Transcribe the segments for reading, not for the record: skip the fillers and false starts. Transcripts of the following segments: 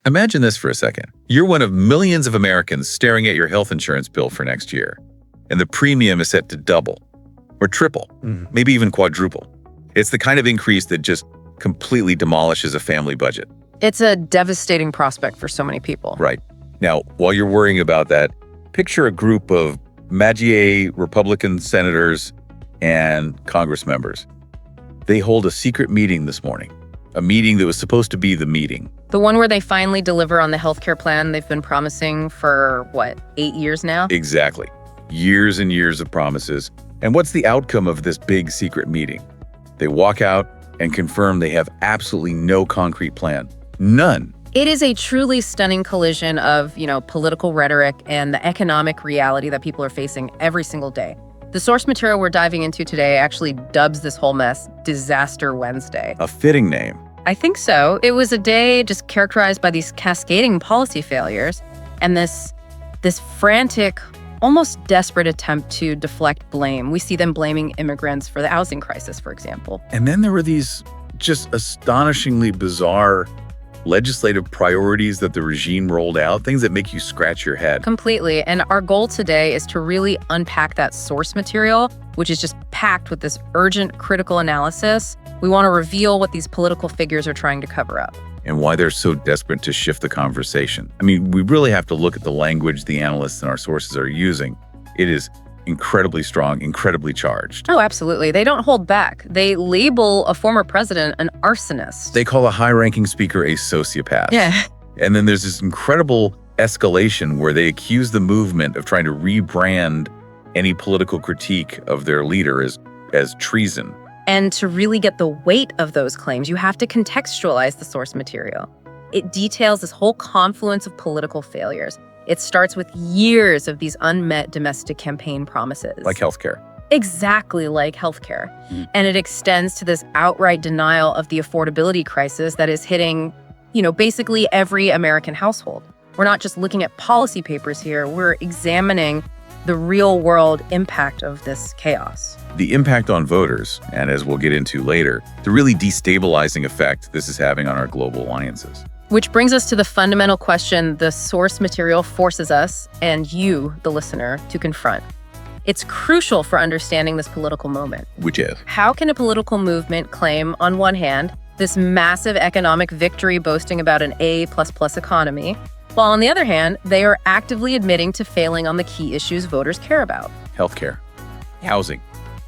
Imagine this for a second. You're one of millions of Americans staring at your health insurance bill for next year, and the premium is set to double or triple, maybe even quadruple. It's the kind of increase that just completely demolishes a family budget. It's a devastating prospect for so many people. Right. Now, while you're worrying about that, picture a group of MAGA Republican senators and Congress members. They hold a secret meeting this morning, a meeting that was supposed to be the meeting. The one where they finally deliver on the healthcare plan they've been promising for, 8 years now? Exactly. Years and years of promises. And what's the outcome of this big secret meeting? They walk out and confirm they have absolutely no concrete plan. None. It is a truly stunning collision of, political rhetoric and the economic reality that people are facing every single day. The source material we're diving into today actually dubs this whole mess Disaster Wednesday. A fitting name. I think so. It was a day just characterized by these cascading policy failures and this frantic, almost desperate attempt to deflect blame. We see them blaming immigrants for the housing crisis, for example. And then there were these just astonishingly bizarre legislative priorities that the regime rolled out, things that make you scratch your head. Completely. And our goal today is to really unpack that source material, which is just packed with this urgent, critical analysis. We want to reveal what these political figures are trying to cover up. And why they're so desperate to shift the conversation. I mean, we really have to look at the language the analysts and our sources are using. It is incredibly strong, incredibly charged. Oh, absolutely. They don't hold back. They label a former president an arsonist. They call a high-ranking speaker a sociopath. Yeah. And then there's this incredible escalation where they accuse the movement of trying to rebrand any political critique of their leader as treason. And to really get the weight of those claims, you have to contextualize the source material. It details this whole confluence of political failures. It starts with years of these unmet domestic campaign promises. Like healthcare. Exactly like healthcare. And it extends to this outright denial of the affordability crisis that is hitting, basically every American household. We're not just looking at policy papers here. We're examining the real-world impact of this chaos. The impact on voters, and as we'll get into later, the really destabilizing effect this is having on our global alliances. Which brings us to the fundamental question the source material forces us, and you, the listener, to confront. It's crucial for understanding this political moment. Which is? How can a political movement claim, on one hand, this massive economic victory boasting about an A++ economy, while on the other hand, they are actively admitting to failing on the key issues voters care about? Healthcare, housing,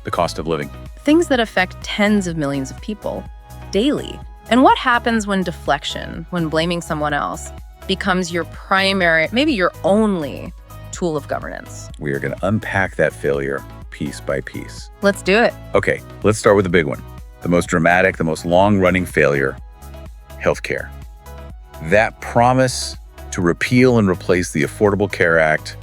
the cost of living. Things that affect tens of millions of people daily. And what happens when deflection, when blaming someone else, becomes your primary, maybe your only tool of governance? We are going to unpack that failure piece by piece. Let's do it. Okay, let's start with the big one. The most dramatic, the most long-running failure, healthcare. That promise to repeal and replace the Affordable Care Act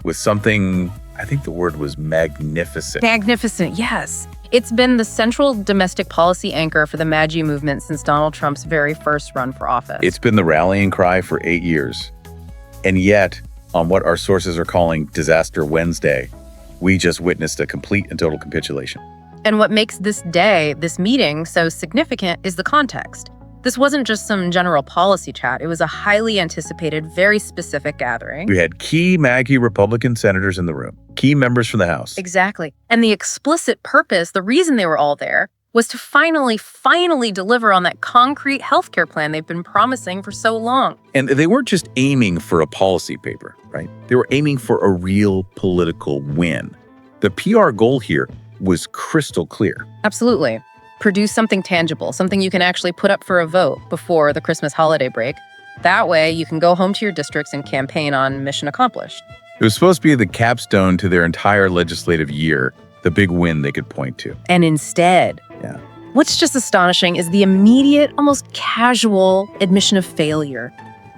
with something, I think the word was magnificent. Magnificent, yes. It's been the central domestic policy anchor for the MAGA movement since Donald Trump's very first run for office. It's been the rallying cry for 8 years. And yet, on what our sources are calling Disaster Wednesday, we just witnessed a complete and total capitulation. And what makes this day, this meeting, so significant is the context. This wasn't just some general policy chat. It was a highly anticipated, very specific gathering. We had key MAGA Republican senators in the room, key members from the House. Exactly. And the explicit purpose, the reason they were all there, was to finally deliver on that concrete healthcare plan they've been promising for so long. And they weren't just aiming for a policy paper, right? They were aiming for a real political win. The PR goal here was crystal clear. Absolutely. Produce something tangible, something you can actually put up for a vote before the Christmas holiday break. That way, you can go home to your districts and campaign on mission accomplished. It was supposed to be the capstone to their entire legislative year, the big win they could point to. And instead, what's just astonishing is the immediate, almost casual admission of failure.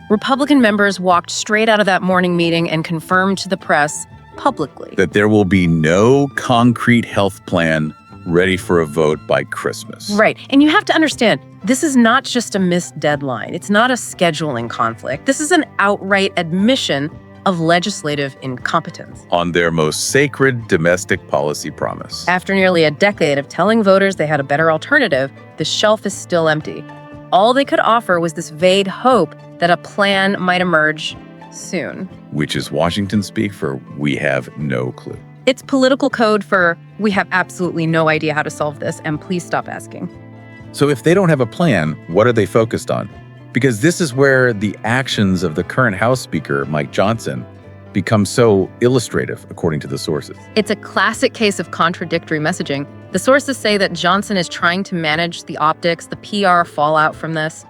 Republican members walked straight out of that morning meeting and confirmed to the press publicly that there will be no concrete health plan ready for a vote by Christmas. Right. And you have to understand, this is not just a missed deadline. It's not a scheduling conflict. This is an outright admission of legislative incompetence. On their most sacred domestic policy promise. After nearly a decade of telling voters they had a better alternative, the shelf is still empty. All they could offer was this vague hope that a plan might emerge soon. Which is Washington speak for "we have no clue." It's political code for "we have absolutely no idea how to solve this, and please stop asking." So if they don't have a plan, what are they focused on? Because this is where the actions of the current House Speaker, Mike Johnson, become so illustrative, according to the sources. It's a classic case of contradictory messaging. The sources say that Johnson is trying to manage the optics, the PR fallout from this.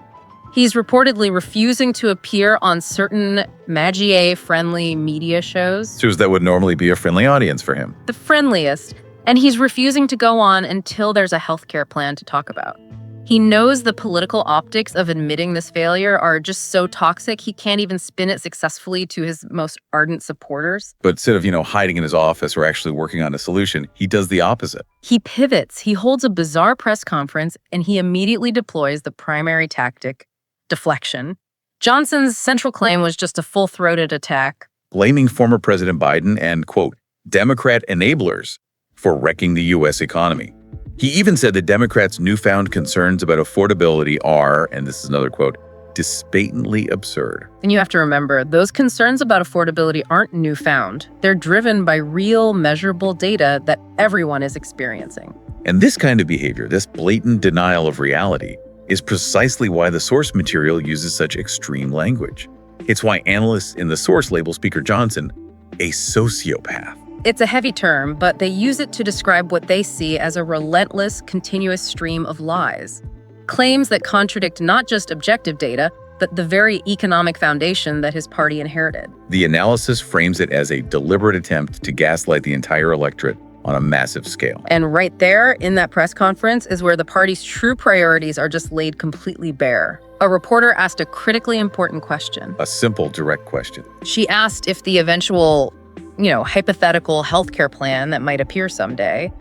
He's reportedly refusing to appear on certain MAGA-friendly media shows. Shows that would normally be a friendly audience for him. The friendliest. And he's refusing to go on until there's a healthcare plan to talk about. He knows the political optics of admitting this failure are just so toxic, he can't even spin it successfully to his most ardent supporters. But instead of, hiding in his office or actually working on a solution, he does the opposite. He pivots. He holds a bizarre press conference, and he immediately deploys the primary tactic, deflection. Johnson's central claim was just a full-throated attack, blaming former President Biden and, quote, Democrat enablers for wrecking the U.S. economy. He even said that Democrats' newfound concerns about affordability are, and this is another quote, "dispatently absurd." And you have to remember, those concerns about affordability aren't newfound. They're driven by real, measurable data that everyone is experiencing. And this kind of behavior, this blatant denial of reality, is precisely why the source material uses such extreme language. It's why analysts in the source label Speaker Johnson a sociopath. It's a heavy term, but they use it to describe what they see as a relentless, continuous stream of lies. Claims that contradict not just objective data, but the very economic foundation that his party inherited. The analysis frames it as a deliberate attempt to gaslight the entire electorate on a massive scale. And right there, in that press conference, is where the party's true priorities are just laid completely bare. A reporter asked a critically important question. A simple, direct question. She asked if the eventual hypothetical healthcare plan that might appear someday,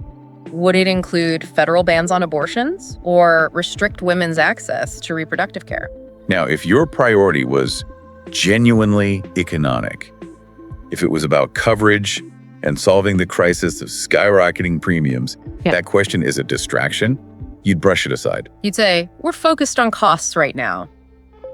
would it include federal bans on abortions or restrict women's access to reproductive care? Now, if your priority was genuinely economic, if it was about coverage and solving the crisis of skyrocketing premiums, that question is a distraction, you'd brush it aside. You'd say, we're focused on costs right now.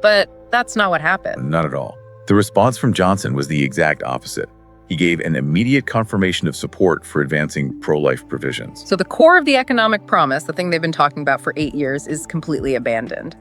But that's not what happened. Not at all. The response from Johnson was the exact opposite. He gave an immediate confirmation of support for advancing pro-life provisions. So the core of the economic promise, the thing they've been talking about for 8 years, is completely abandoned.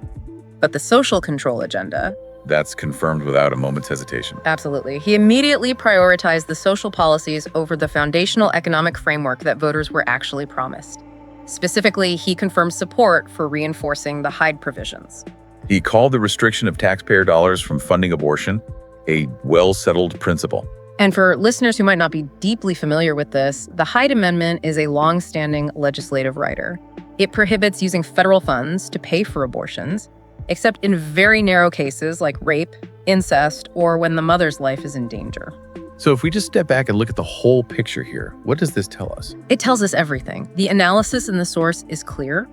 But the social control agenda... That's confirmed without a moment's hesitation. Absolutely. He immediately prioritized the social policies over the foundational economic framework that voters were actually promised. Specifically, he confirmed support for reinforcing the Hyde provisions. He called the restriction of taxpayer dollars from funding abortion a well-settled principle. And for listeners who might not be deeply familiar with this, the Hyde Amendment is a long-standing legislative rider. It prohibits using federal funds to pay for abortions, except in very narrow cases like rape, incest, or when the mother's life is in danger. So if we just step back and look at the whole picture here, what does this tell us? It tells us everything. The analysis in the source is clear.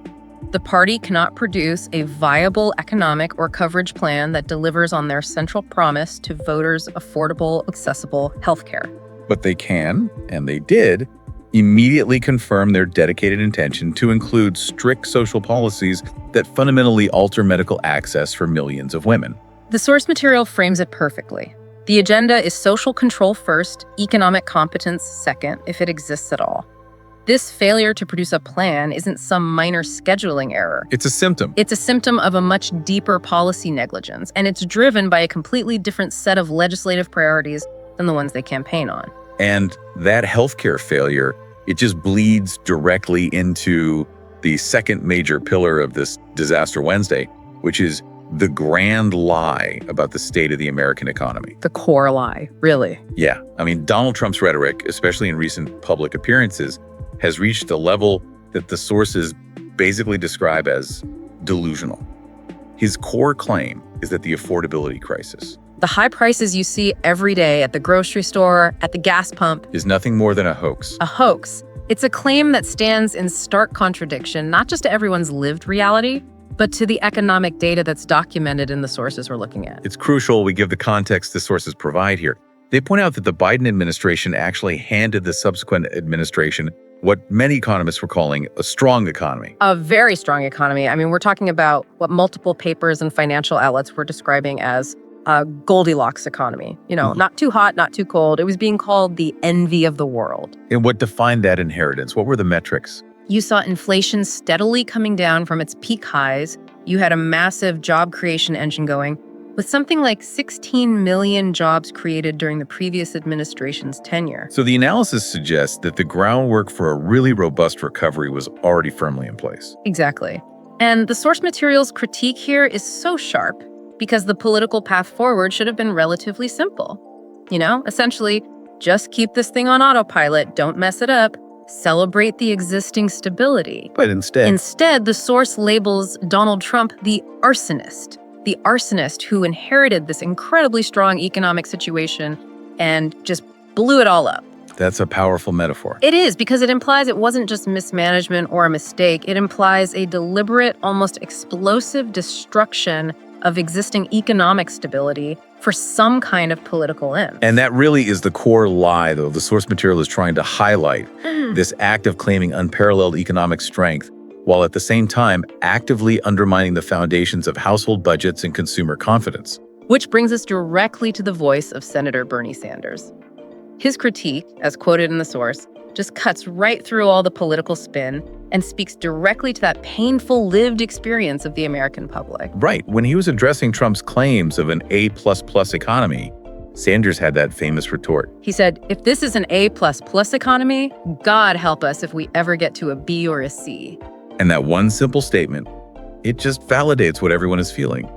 The party cannot produce a viable economic or coverage plan that delivers on their central promise to voters affordable, accessible healthcare. But they can, and they did, immediately confirm their dedicated intention to include strict social policies that fundamentally alter medical access for millions of women. The source material frames it perfectly. The agenda is social control first, economic competence second, if it exists at all. This failure to produce a plan isn't some minor scheduling error. It's a symptom. It's a symptom of a much deeper policy negligence, and it's driven by a completely different set of legislative priorities than the ones they campaign on. And that healthcare failure, it just bleeds directly into the second major pillar of this Disaster Wednesday, which is the grand lie about the state of the American economy. The core lie, really. Yeah. I mean, Donald Trump's rhetoric, especially in recent public appearances, has reached a level that the sources basically describe as delusional. His core claim is that the affordability crisis, the high prices you see every day at the grocery store, at the gas pump, is nothing more than a hoax. A hoax. It's a claim that stands in stark contradiction, not just to everyone's lived reality, but to the economic data that's documented in the sources we're looking at. It's crucial we give the context the sources provide here. They point out that the Biden administration actually handed the subsequent administration what many economists were calling a strong economy. A very strong economy. I mean, we're talking about what multiple papers and financial outlets were describing as a Goldilocks economy. Not too hot, not too cold. It was being called the envy of the world. And what defined that inheritance? What were the metrics? You saw inflation steadily coming down from its peak highs. You had a massive job creation engine going, with something like 16 million jobs created during the previous administration's tenure. So the analysis suggests that the groundwork for a really robust recovery was already firmly in place. Exactly. And the source material's critique here is so sharp because the political path forward should have been relatively simple. Essentially, just keep this thing on autopilot, don't mess it up, celebrate the existing stability. But instead, the source labels Donald Trump the arsonist who inherited this incredibly strong economic situation and just blew it all up. That's a powerful metaphor. It is, because it implies it wasn't just mismanagement or a mistake. It implies a deliberate, almost explosive destruction of existing economic stability for some kind of political end. And that really is the core lie, though, the source material is trying to highlight this act of claiming unparalleled economic strength, while at the same time actively undermining the foundations of household budgets and consumer confidence. Which brings us directly to the voice of Senator Bernie Sanders. His critique, as quoted in the source, just cuts right through all the political spin and speaks directly to that painful lived experience of the American public. Right. When he was addressing Trump's claims of an A++ economy, Sanders had that famous retort. He said, if this is an A++ economy, God help us if we ever get to a B or a C. And that one simple statement, it just validates what everyone is feeling.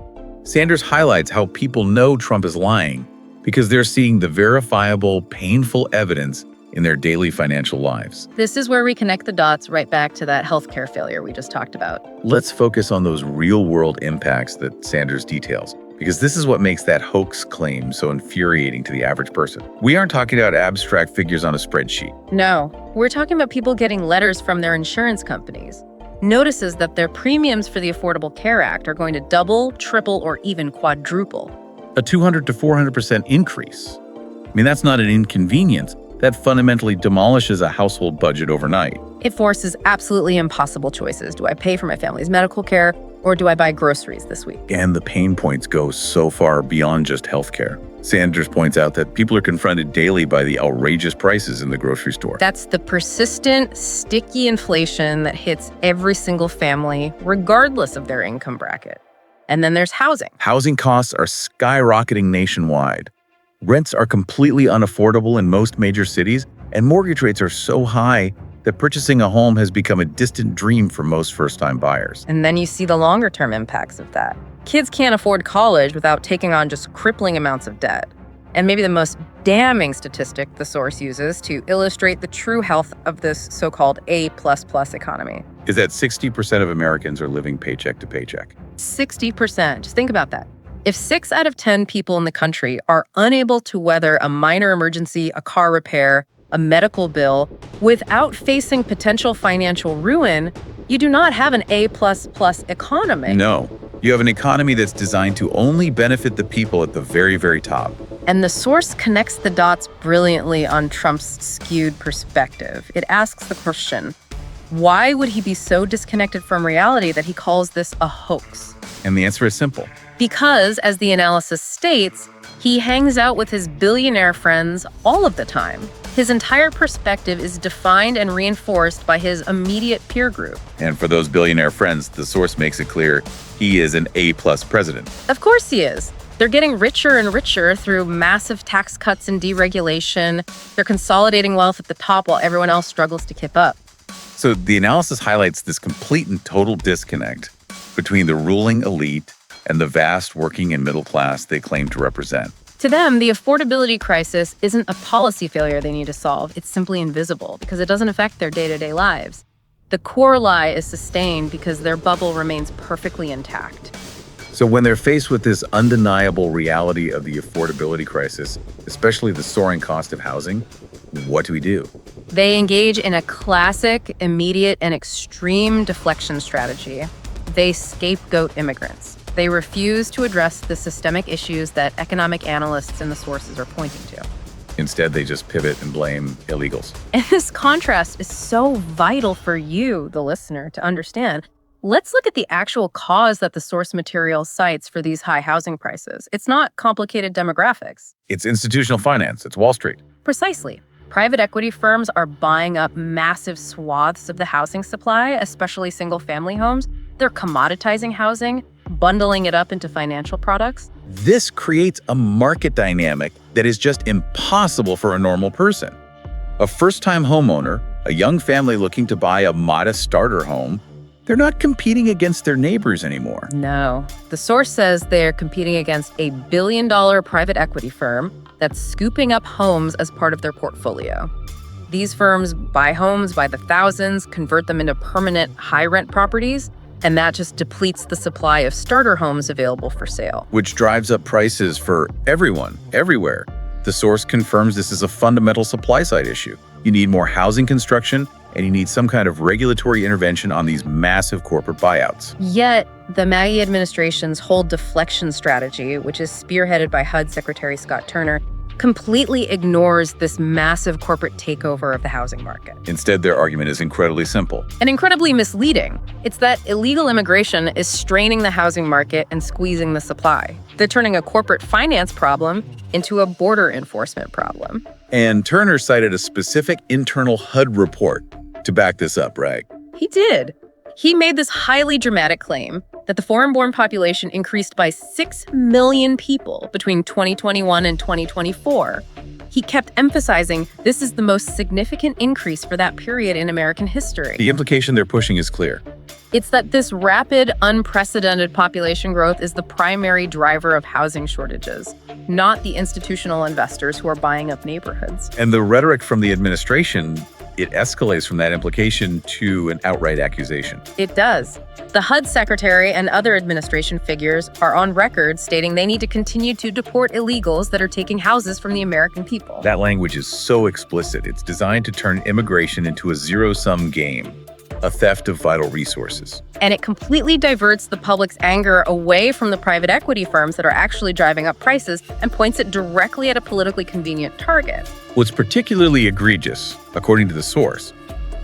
Sanders highlights how people know Trump is lying because they're seeing the verifiable, painful evidence in their daily financial lives. This is where we connect the dots right back to that healthcare failure we just talked about. Let's focus on those real-world impacts that Sanders details, because this is what makes that hoax claim so infuriating to the average person. We aren't talking about abstract figures on a spreadsheet. No, we're talking about people getting letters from their insurance companies. Notices that their premiums for the Affordable Care Act are going to double, triple, or even quadruple. A 200 to 400% increase. I mean, that's not an inconvenience. That fundamentally demolishes a household budget overnight. It forces absolutely impossible choices. Do I pay for my family's medical care, or do I buy groceries this week? And the pain points go so far beyond just healthcare. Sanders points out that people are confronted daily by the outrageous prices in the grocery store. That's the persistent, sticky inflation that hits every single family, regardless of their income bracket. And then there's housing. Housing costs are skyrocketing nationwide. Rents are completely unaffordable in most major cities, and mortgage rates are so high that purchasing a home has become a distant dream for most first-time buyers. And then you see the longer-term impacts of that. Kids can't afford college without taking on just crippling amounts of debt. And maybe the most damning statistic the source uses to illustrate the true health of this so-called A++ economy is that 60% of Americans are living paycheck to paycheck. 60%. Just think about that. If 6 out of 10 people in the country are unable to weather a minor emergency, a car repair, a medical bill, without facing potential financial ruin, you do not have an A++ economy. No, you have an economy that's designed to only benefit the people at the very, very top. And the source connects the dots brilliantly on Trump's skewed perspective. It asks the question, why would he be so disconnected from reality that he calls this a hoax? And the answer is simple. Because, as the analysis states, he hangs out with his billionaire friends all of the time. His entire perspective is defined and reinforced by his immediate peer group. And for those billionaire friends, the source makes it clear he is an A+ president. Of course he is. They're getting richer and richer through massive tax cuts and deregulation. They're consolidating wealth at the top while everyone else struggles to keep up. So the analysis highlights this complete and total disconnect between the ruling elite and the vast working and middle class they claim to represent. To them, the affordability crisis isn't a policy failure they need to solve. It's simply invisible because it doesn't affect their day-to-day lives. The core lie is sustained because their bubble remains perfectly intact. So when they're faced with this undeniable reality of the affordability crisis, especially the soaring cost of housing, what do? They engage in a classic, immediate, and extreme deflection strategy. They scapegoat immigrants. They refuse to address the systemic issues that economic analysts and the sources are pointing to. Instead, they just pivot and blame illegals. And this contrast is so vital for you, the listener, to understand. Let's look at the actual cause that the source material cites for these high housing prices. It's not complicated demographics. It's institutional finance. It's Wall Street. Precisely. Private equity firms are buying up massive swaths of the housing supply, especially single-family homes. They're commoditizing housing, bundling it up into financial products. This creates a market dynamic that is just impossible for a normal person. A first-time homeowner, a young family looking to buy a modest starter home, they're not competing against their neighbors anymore. No. The source says they're competing against a billion-dollar private equity firm that's scooping up homes as part of their portfolio. These firms buy homes by the thousands, convert them into permanent high-rent properties, and that just depletes the supply of starter homes available for sale. Which drives up prices for everyone, everywhere. The source confirms this is a fundamental supply-side issue. You need more housing construction, and you need some kind of regulatory intervention on these massive corporate buyouts. Yet, the MAGA administration's whole deflection strategy, which is spearheaded by HUD Secretary Scott Turner, completely ignores this massive corporate takeover of the housing market. Instead, their argument is incredibly simple. And incredibly misleading. It's that illegal immigration is straining the housing market and squeezing the supply. They're turning a corporate finance problem into a border enforcement problem. And Turner cited a specific internal HUD report to back this up, right? He did. He made this highly dramatic claim that the foreign-born population increased by 6 million people between 2021 and 2024. He kept emphasizing this is the most significant increase for that period in American history. The implication they're pushing is clear. It's that this rapid, unprecedented population growth is the primary driver of housing shortages, not the institutional investors who are buying up neighborhoods. And the rhetoric from the administration, it escalates from that implication to an outright accusation. It does. The HUD secretary and other administration figures are on record stating they need to continue to deport illegals that are taking houses from the American people. That language is so explicit. It's designed to turn immigration into a zero-sum game, a theft of vital resources. And it completely diverts the public's anger away from the private equity firms that are actually driving up prices and points it directly at a politically convenient target. What's particularly egregious, according to the source,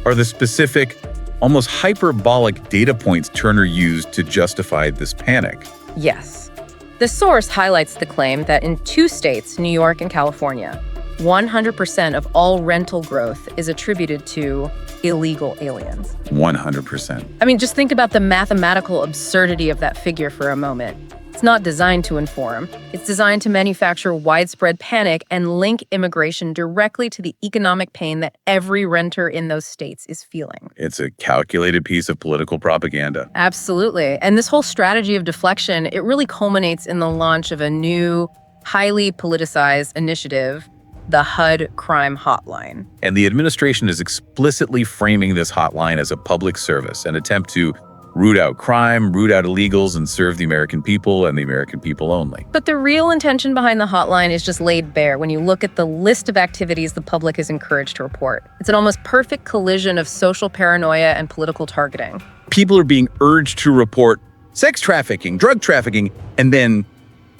are the specific, almost hyperbolic data points Turner used to justify this panic. Yes. The source highlights the claim that in 2 states, New York and California, 100% of all rental growth is attributed to illegal aliens. 100%. I mean, just think about the mathematical absurdity of that figure for a moment. It's not designed to inform. It's designed to manufacture widespread panic and link immigration directly to the economic pain that every renter in those states is feeling. It's a calculated piece of political propaganda. Absolutely. And this whole strategy of deflection, it really culminates in the launch of a new, highly politicized initiative, the HUD Crime Hotline. And the administration is explicitly framing this hotline as a public service, an attempt to root out crime, root out illegals, and serve the American people and the American people only. But the real intention behind the hotline is just laid bare when you look at the list of activities the public is encouraged to report. It's an almost perfect collision of social paranoia and political targeting. People are being urged to report sex trafficking, drug trafficking, and then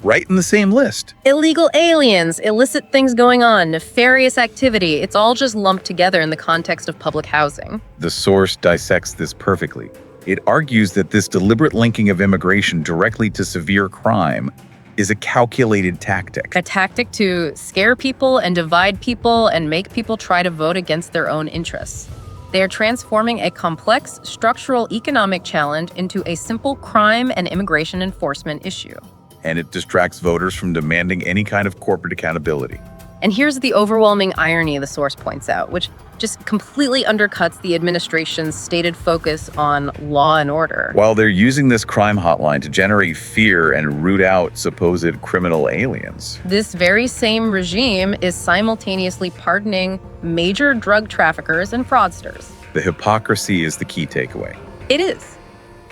right in the same list. Illegal aliens, illicit things going on, nefarious activity. It's all just lumped together in the context of public housing. The source dissects this perfectly. It argues that this deliberate linking of immigration directly to severe crime is a calculated tactic. A tactic to scare people and divide people and make people try to vote against their own interests. They are transforming a complex structural economic challenge into a simple crime and immigration enforcement issue. And it distracts voters from demanding any kind of corporate accountability. And here's the overwhelming irony the source points out, which just completely undercuts the administration's stated focus on law and order. While they're using this crime hotline to generate fear and root out supposed criminal aliens. This very same regime is simultaneously pardoning major drug traffickers and fraudsters. The hypocrisy is the key takeaway. It is.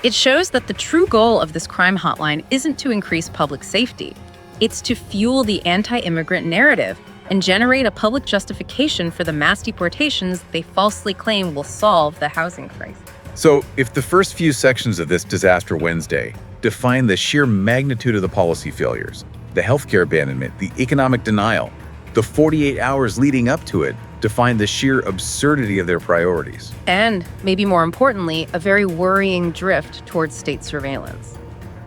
It shows that the true goal of this crime hotline isn't to increase public safety. It's to fuel the anti-immigrant narrative and generate a public justification for the mass deportations they falsely claim will solve the housing crisis. So, if the first few sections of this Disaster Wednesday define the sheer magnitude of the policy failures, the healthcare abandonment, the economic denial, The 48 hours leading up to it define the sheer absurdity of their priorities. And, maybe more importantly, a very worrying drift towards state surveillance.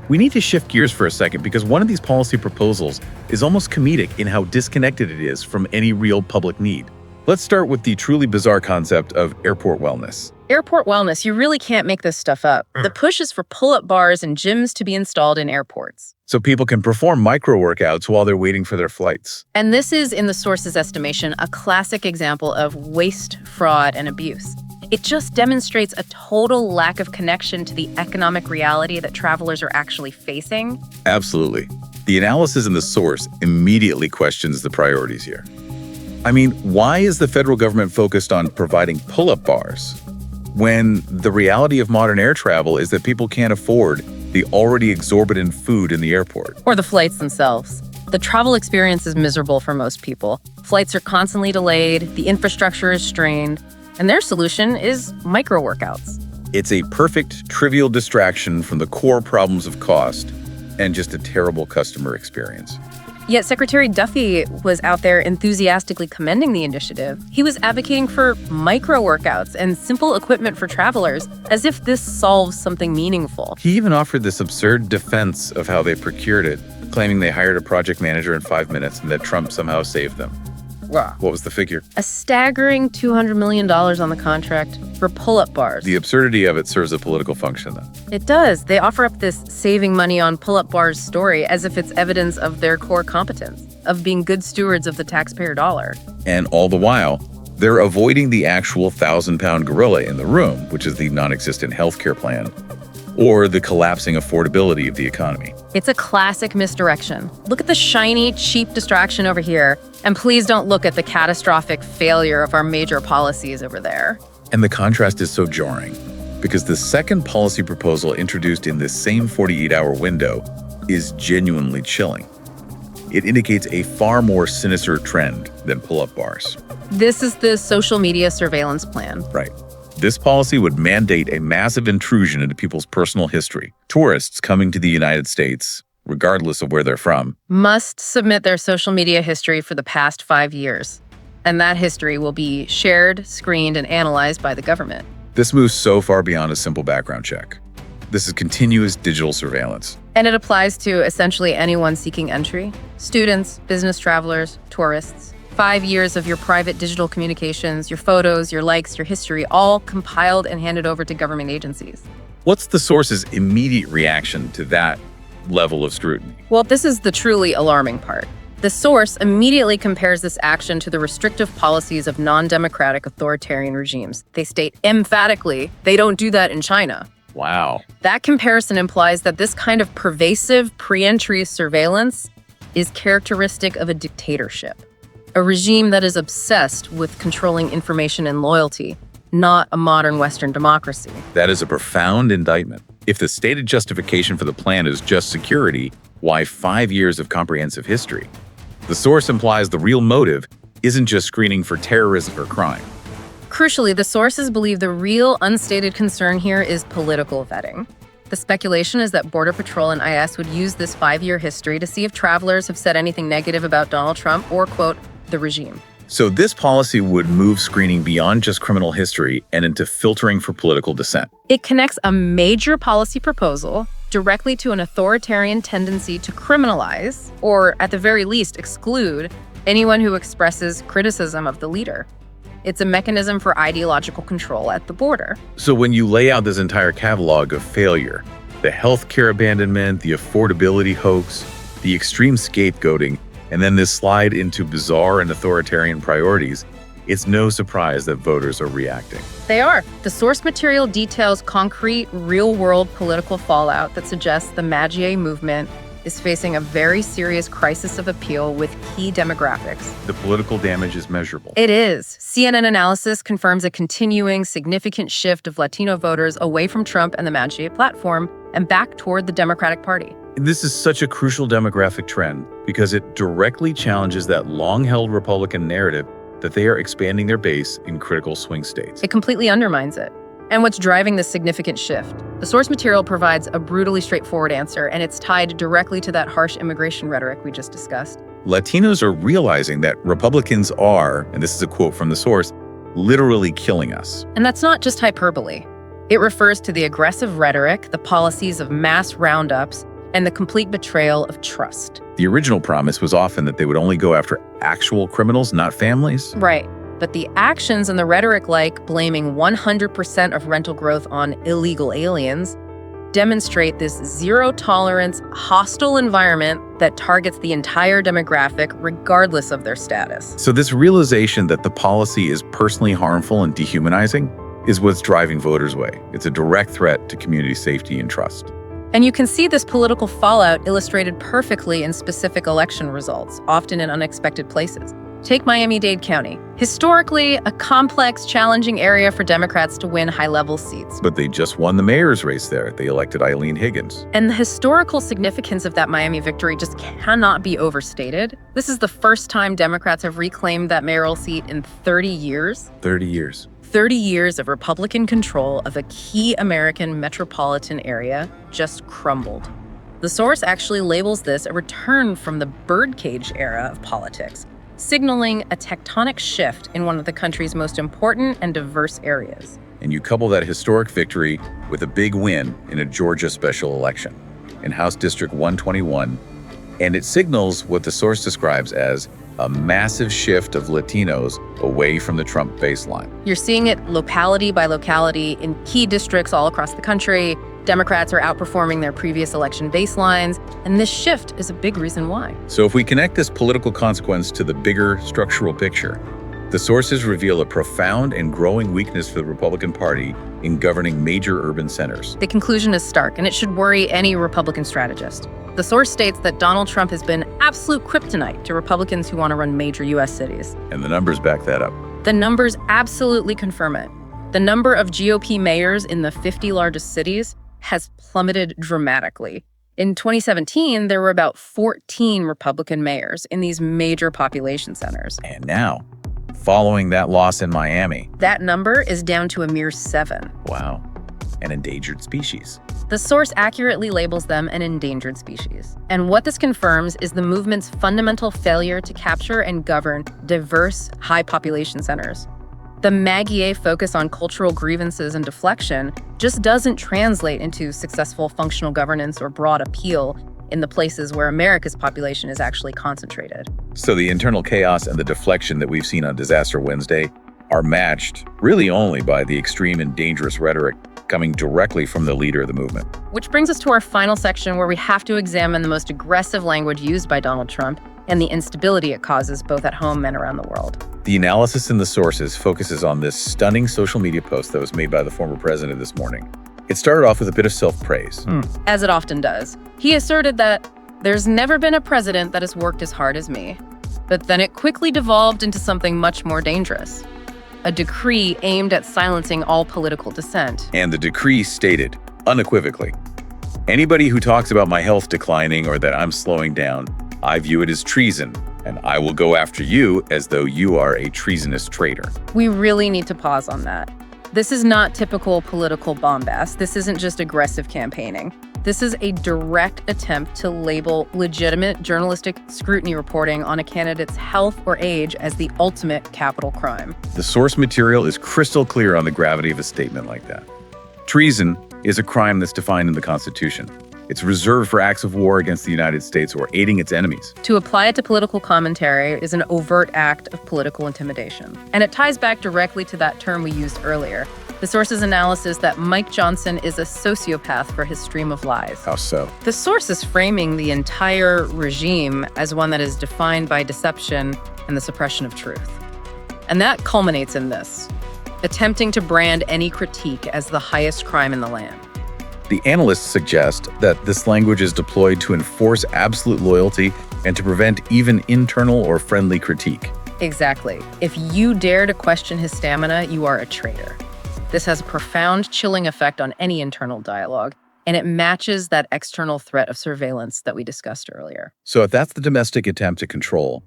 We need to shift gears for a second because one of these policy proposals is almost comedic in how disconnected it is from any real public need. Let's start with the truly bizarre concept of airport wellness. Airport wellness, you really can't make this stuff up. The push is for pull-up bars and gyms to be installed in airports. So people can perform micro-workouts while they're waiting for their flights. And this is, in the source's estimation, a classic example of waste, fraud, and abuse. It just demonstrates a total lack of connection to the economic reality that travelers are actually facing. Absolutely. The analysis in the source immediately questions the priorities here. I mean, why is the federal government focused on providing pull-up bars when the reality of modern air travel is that people can't afford the already exorbitant food in the airport? Or the flights themselves. The travel experience is miserable for most people. Flights are constantly delayed, the infrastructure is strained, and their solution is micro-workouts. It's a perfect, trivial distraction from the core problems of cost and just a terrible customer experience. Yet Secretary Duffy was out there enthusiastically commending the initiative. He was advocating for micro-workouts and simple equipment for travelers, as if this solves something meaningful. He even offered this absurd defense of how they procured it, claiming they hired a project manager in 5 minutes and that Trump somehow saved them. Wow. What was the figure? A staggering $200 million on the contract for pull-up bars. The absurdity of it serves a political function, though. It does. They offer up this saving money on pull-up bars story as if it's evidence of their core competence, of being good stewards of the taxpayer dollar. And all the while, they're avoiding the actual 1,000-pound gorilla in the room, which is the non-existent healthcare plan, or the collapsing affordability of the economy. It's a classic misdirection. Look at the shiny, cheap distraction over here, and please don't look at the catastrophic failure of our major policies over there. And the contrast is so jarring, because the second policy proposal introduced in this same 48-hour window is genuinely chilling. It indicates a far more sinister trend than pull-up bars. This is the social media surveillance plan. Right. This policy would mandate a massive intrusion into people's personal history. Tourists coming to the United States, regardless of where they're from, must submit their social media history for the past 5 years. And that history will be shared, screened, and analyzed by the government. This moves so far beyond a simple background check. This is continuous digital surveillance. And it applies to essentially anyone seeking entry: students, business travelers, tourists. 5 years of your private digital communications, your photos, your likes, your history, all compiled and handed over to government agencies. What's the source's immediate reaction to that level of scrutiny? Well, this is the truly alarming part. The source immediately compares this action to the restrictive policies of non-democratic authoritarian regimes. They state emphatically they don't do that in China. Wow. That comparison implies that this kind of pervasive pre-entry surveillance is characteristic of a dictatorship, a regime that is obsessed with controlling information and loyalty, not a modern Western democracy. That is a profound indictment. If the stated justification for the plan is just security, why 5 years of comprehensive history? The source implies the real motive isn't just screening for terrorism or crime. Crucially, the sources believe the real unstated concern here is political vetting. The speculation is that Border Patrol and IS would use this 5-year history to see if travelers have said anything negative about Donald Trump or, quote, the regime. So this policy would move screening beyond just criminal history and into filtering for political dissent. It connects a major policy proposal directly to an authoritarian tendency to criminalize, or at the very least exclude, anyone who expresses criticism of the leader. It's a mechanism for ideological control at the border. So when you lay out this entire catalog of failure, the healthcare abandonment, the affordability hoax, the extreme scapegoating, and then this slide into bizarre and authoritarian priorities, it's no surprise that voters are reacting. They are. The source material details concrete, real-world political fallout that suggests the MAGA movement is facing a very serious crisis of appeal with key demographics. The political damage is measurable. It is. CNN analysis confirms a continuing significant shift of Latino voters away from Trump and the MAGA platform and back toward the Democratic Party. This is such a crucial demographic trend because it directly challenges that long-held Republican narrative that they are expanding their base in critical swing states. It completely undermines it. And what's driving this significant shift? The source material provides a brutally straightforward answer, and it's tied directly to that harsh immigration rhetoric we just discussed. Latinos are realizing that Republicans are, and this is a quote from the source, literally killing us. And that's not just hyperbole. It refers to the aggressive rhetoric, the policies of mass roundups, and the complete betrayal of trust. The original promise was often that they would only go after actual criminals, not families. Right. But the actions and the rhetoric, like blaming 100% of rental growth on illegal aliens, demonstrate this zero-tolerance, hostile environment that targets the entire demographic regardless of their status. So this realization that the policy is personally harmful and dehumanizing is what's driving voters away. It's a direct threat to community safety and trust. And you can see this political fallout illustrated perfectly in specific election results, often in unexpected places. Take Miami-Dade County. Historically, a complex, challenging area for Democrats to win high-level seats. But they just won the mayor's race there. They elected Eileen Higgins. And the historical significance of that Miami victory just cannot be overstated. This is the first time Democrats have reclaimed that mayoral seat in 30 years. 30 years. 30 years of Republican control of a key American metropolitan area just crumbled. The source actually labels this a return from the birdcage era of politics, signaling a tectonic shift in one of the country's most important and diverse areas. And you couple that historic victory with a big win in a Georgia special election in House District 121, and it signals what the source describes as a massive shift of Latinos away from the Trump baseline. You're seeing it locality by locality in key districts all across the country. Democrats are outperforming their previous election baselines, and this shift is a big reason why. So if we connect this political consequence to the bigger structural picture, the sources reveal a profound and growing weakness for the Republican Party in governing major urban centers. The conclusion is stark, and it should worry any Republican strategist. The source states that Donald Trump has been absolute kryptonite to Republicans who want to run major U.S. cities. And the numbers back that up. The numbers absolutely confirm it. The number of GOP mayors in the 50 largest cities has plummeted dramatically. In 2017, there were about 14 Republican mayors in these major population centers. And now, following that loss in Miami, that number is down to a mere 7. Wow. An endangered species. The source accurately labels them an endangered species. And what this confirms is the movement's fundamental failure to capture and govern diverse, high population centers. The MAGA focus on cultural grievances and deflection just doesn't translate into successful functional governance or broad appeal in the places where America's population is actually concentrated. So the internal chaos and the deflection that we've seen on Disaster Wednesday are matched really only by the extreme and dangerous rhetoric coming directly from the leader of the movement. Which brings us to our final section where we have to examine the most aggressive language used by Donald Trump and the instability it causes both at home and around the world. The analysis in the sources focuses on this stunning social media post that was made by the former president this morning. It started off with a bit of self-praise. As it often does. He asserted that there's never been a president that has worked as hard as me. But then it quickly devolved into something much more dangerous. A decree aimed at silencing all political dissent. And the decree stated, unequivocally, anybody who talks about my health declining or that I'm slowing down, I view it as treason, and I will go after you as though you are a treasonous traitor. We really need to pause on that. This is not typical political bombast. This isn't just aggressive campaigning. This is a direct attempt to label legitimate journalistic scrutiny reporting on a candidate's health or age as the ultimate capital crime. The source material is crystal clear on the gravity of a statement like that. Treason is a crime that's defined in the Constitution. It's reserved for acts of war against the United States or aiding its enemies. To apply it to political commentary is an overt act of political intimidation. And it ties back directly to that term we used earlier. The source's analysis that Mike Johnson is a sociopath for his stream of lies. How so? The source is framing the entire regime as one that is defined by deception and the suppression of truth. And that culminates in this, attempting to brand any critique as the highest crime in the land. The analysts suggest that this language is deployed to enforce absolute loyalty and to prevent even internal or friendly critique. Exactly. If you dare to question his stamina, you are a traitor. This has a profound chilling effect on any internal dialogue, and it matches that external threat of surveillance that we discussed earlier. So if that's the domestic attempt to control,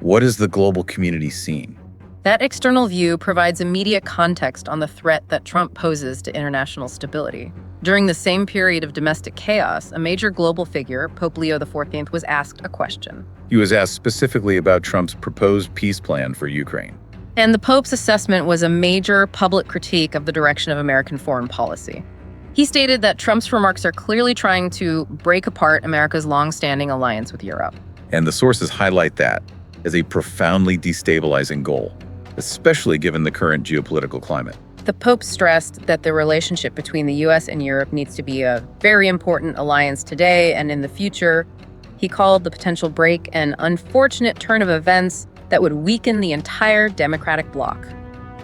what is the global community scene? That external view provides immediate context on the threat that Trump poses to international stability. During the same period of domestic chaos, a major global figure, Pope Leo XIV, was asked a question. He was asked specifically about Trump's proposed peace plan for Ukraine. And the Pope's assessment was a major public critique of the direction of American foreign policy. He stated that Trump's remarks are clearly trying to break apart America's long-standing alliance with Europe. And the sources highlight that as a profoundly destabilizing goal, especially given the current geopolitical climate. The Pope stressed that the relationship between the U.S. and Europe needs to be a very important alliance today and in the future. He called the potential break an unfortunate turn of events that would weaken the entire democratic bloc.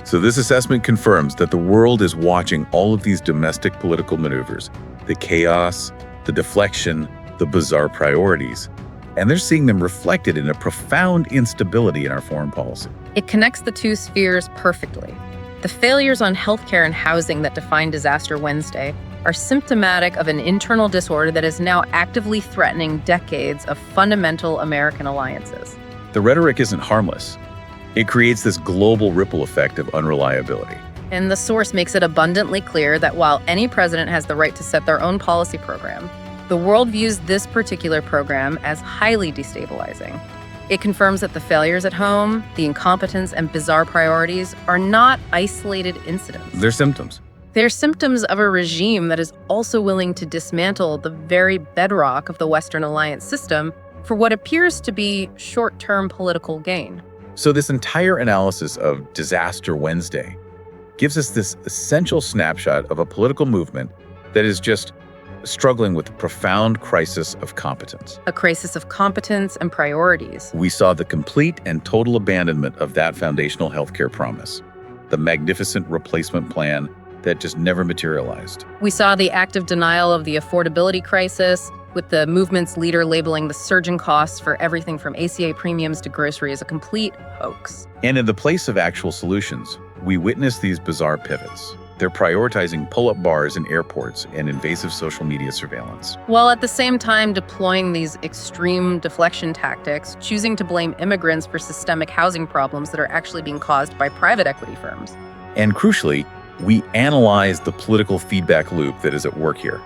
So this assessment confirms that the world is watching all of these domestic political maneuvers, the chaos, the deflection, the bizarre priorities, and they're seeing them reflected in a profound instability in our foreign policy. It connects the two spheres perfectly. The failures on healthcare and housing that defined Disaster Wednesday are symptomatic of an internal disorder that is now actively threatening decades of fundamental American alliances. The rhetoric isn't harmless. It creates this global ripple effect of unreliability. And the source makes it abundantly clear that while any president has the right to set their own policy program, the world views this particular program as highly destabilizing. It confirms that the failures at home, the incompetence, and bizarre priorities are not isolated incidents. They're symptoms. They're symptoms of a regime that is also willing to dismantle the very bedrock of the Western alliance system for what appears to be short-term political gain. So this entire analysis of Disaster Wednesday gives us this essential snapshot of a political movement that is just struggling with a profound crisis of competence. A crisis of competence and priorities. We saw the complete and total abandonment of that foundational healthcare promise, the magnificent replacement plan that just never materialized. We saw the active denial of the affordability crisis, with the movement's leader labeling the surging costs for everything from ACA premiums to grocery as a complete hoax. And in the place of actual solutions, we witnessed these bizarre pivots. They're prioritizing pull-up bars in airports and invasive social media surveillance, while at the same time deploying these extreme deflection tactics, choosing to blame immigrants for systemic housing problems that are actually being caused by private equity firms. And crucially, we analyzed the political feedback loop that is at work here.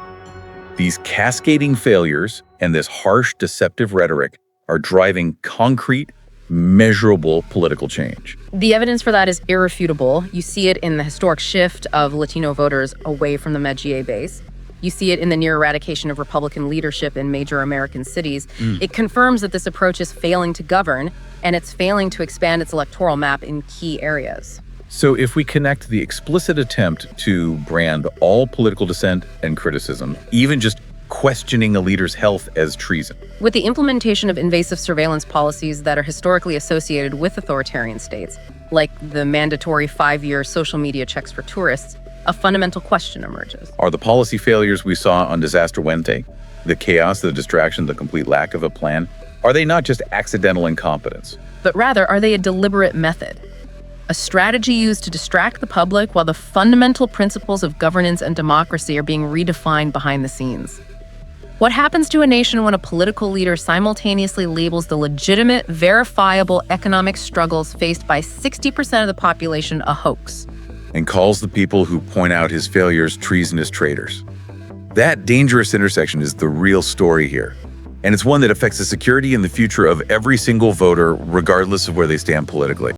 These cascading failures and this harsh, deceptive rhetoric are driving concrete, measurable political change. The evidence for that is irrefutable. You see it in the historic shift of Latino voters away from the MAGA base. You see it in the near eradication of Republican leadership in major American cities. It confirms that this approach is failing to govern, and it's failing to expand its electoral map in key areas. So if we connect the explicit attempt to brand all political dissent and criticism, even just questioning a leader's health, as treason, with the implementation of invasive surveillance policies that are historically associated with authoritarian states, like the mandatory 5-year social media checks for tourists, a fundamental question emerges. Are the policy failures we saw on Disaster Wednesday, the chaos, the distraction, the complete lack of a plan, are they not just accidental incompetence? But rather, are they a deliberate method? A strategy used to distract the public while the fundamental principles of governance and democracy are being redefined behind the scenes. What happens to a nation when a political leader simultaneously labels the legitimate, verifiable economic struggles faced by 60% of the population a hoax? And calls the people who point out his failures treasonous traitors. That dangerous intersection is the real story here. And it's one that affects the security and the future of every single voter, regardless of where they stand politically.